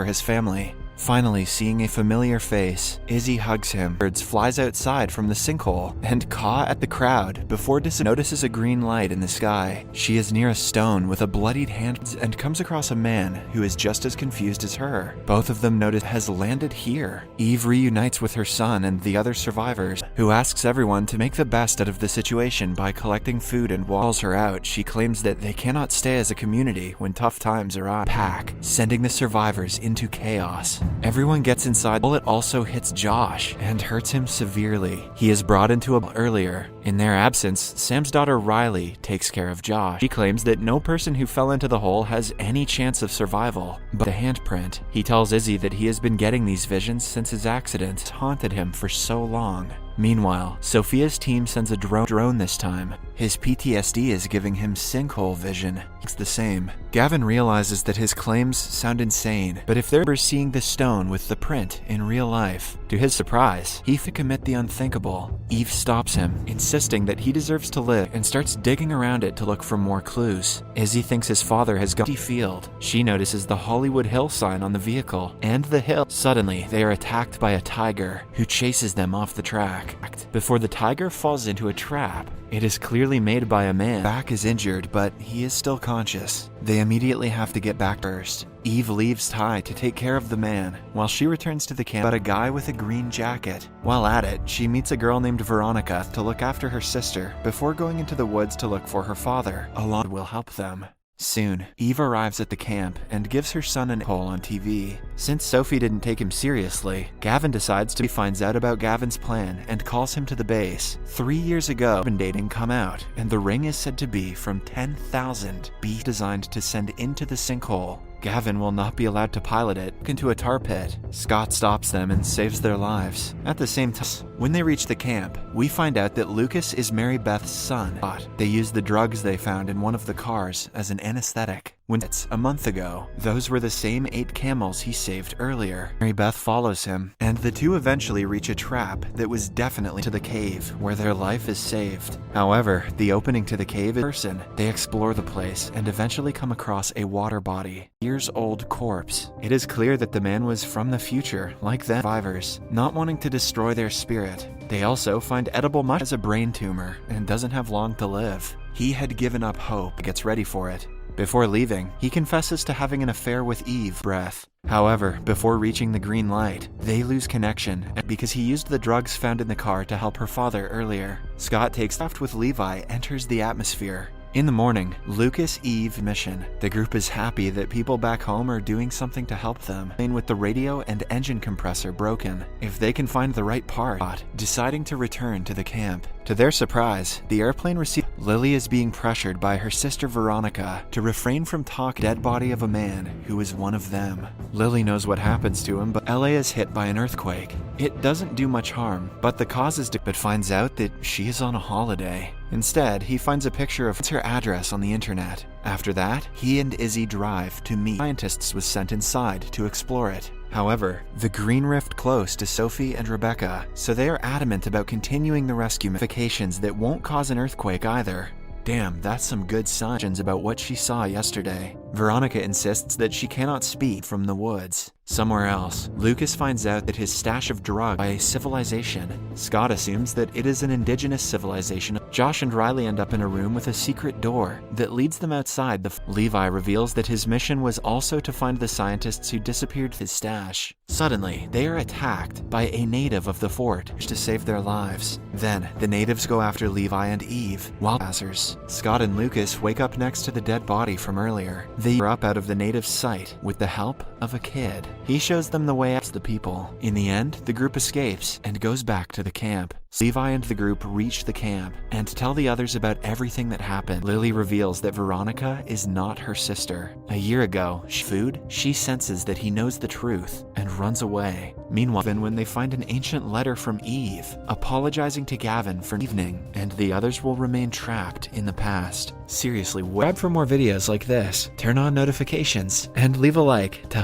for his family. Finally, seeing a familiar face, Izzy hugs him. Birds flies outside from the sinkhole and caw at the crowd before notices a green light in the sky. She is near a stone with a bloodied hand and comes across a man who is just as confused as her. Both of them notice has landed here. Eve reunites with her son and the other survivors, who asks everyone to make the best out of the situation by collecting food and walls her out. She claims that they cannot stay as a community when tough times arrive. Pack, sending the survivors into chaos. Everyone gets inside. Bullet also hits Josh and hurts him severely. He is brought into a earlier. In their absence, Sam's daughter Riley takes care of Josh. She claims that no person who fell into the hole has any chance of survival, but the handprint. He tells Izzy that he has been getting these visions since his accident haunted him for so long. Meanwhile, Sophia's team sends a drone this time. His PTSD is giving him sinkhole vision. It's the same. Gavin realizes that his claims sound insane, but if they're seeing the stone with the print in real life, to his surprise, he could commit the unthinkable. Eve stops him, insisting that he deserves to live, and starts digging around it to look for more clues. Izzy thinks his father has gone to field. She notices the Hollywood Hill sign on the vehicle, and the hill. Suddenly, they are attacked by a tiger, who chases them off the track. Before the tiger falls into a trap, it is clearly made by a man. Back is injured, but he is still conscious. They immediately have to get back first. Eve leaves Ty to take care of the man, while she returns to the camp about a guy with a green jacket. While at it, she meets a girl named Veronica to look after her sister before going into the woods to look for her father. Along will help them. Soon, Eve arrives at the camp and gives her son an call on TV. Since Sophie didn't take him seriously, Gavin decides to finds out about Gavin's plan and calls him to the base. 3 years ago, dating come out, and the ring is said to be from 10,000 bees designed to send into the sinkhole. Gavin will not be allowed to pilot it into a tar pit. Scott stops them and saves their lives. At the same time, when they reach the camp, we find out that Lucas is Mary Beth's son. They use the drugs they found in one of the cars as an anesthetic. When it's a month ago, those were the same 8 camels he saved earlier. Mary Beth follows him, and the two eventually reach a trap that was definitely to the cave, where their life is saved. However, the opening to the cave is person. They explore the place and eventually come across a water body. Years-old corpse. It is clear that the man was from the future, like them survivors, not wanting to destroy their spirit. They also find edible mushroom as a brain tumor and doesn't have long to live. He had given up hope, gets ready for it. Before leaving, he confesses to having an affair with Eve. However, before reaching the green light, they lose connection because he used the drugs found in the car to help her father earlier. Scott takes off with Levi, enters the atmosphere. In the morning, Lucas Eve mission. The group is happy that people back home are doing something to help them. With the radio and engine compressor broken, if they can find the right part, deciding to return to the camp. To their surprise, the airplane receives. Lily is being pressured by her sister Veronica to refrain from talking dead body of a man who is one of them. Lily knows what happens to him, but LA is hit by an earthquake. It doesn't do much harm, but the cause is but finds out that she is on a holiday. Instead, he finds a picture of her address on the internet. After that, he and Izzy drive to meet scientists was sent inside to explore it. However, the green rift close to Sophie and Rebecca, so they are adamant about continuing the rescue modifications that won't cause an earthquake either. Damn, that's some good signs about what she saw yesterday. Veronica insists that she cannot speak from the woods. Somewhere else, Lucas finds out that his stash of drugs by a civilization. Scott assumes that it is an indigenous civilization. Josh and Riley end up in a room with a secret door that leads them outside. Levi reveals that his mission was also to find the scientists who disappeared his stash. Suddenly, they are attacked by a native of the fort to save their lives. Then, the natives go after Levi and Eve, while passers. Scott and Lucas wake up next to the dead body from earlier. They are up out of the native's sight with the help of a kid. He shows them the way out to the people. In the end, the group escapes and goes back to the camp. Levi and the group reach the camp and tell the others about everything that happened. Lily reveals that Veronica is not her sister. A year ago, she senses that he knows the truth and runs away. Meanwhile, when they find an ancient letter from Eve, apologizing to Gavin for evening, and the others will remain trapped in the past. Seriously, subscribe for more videos like this, turn on notifications, and leave a like to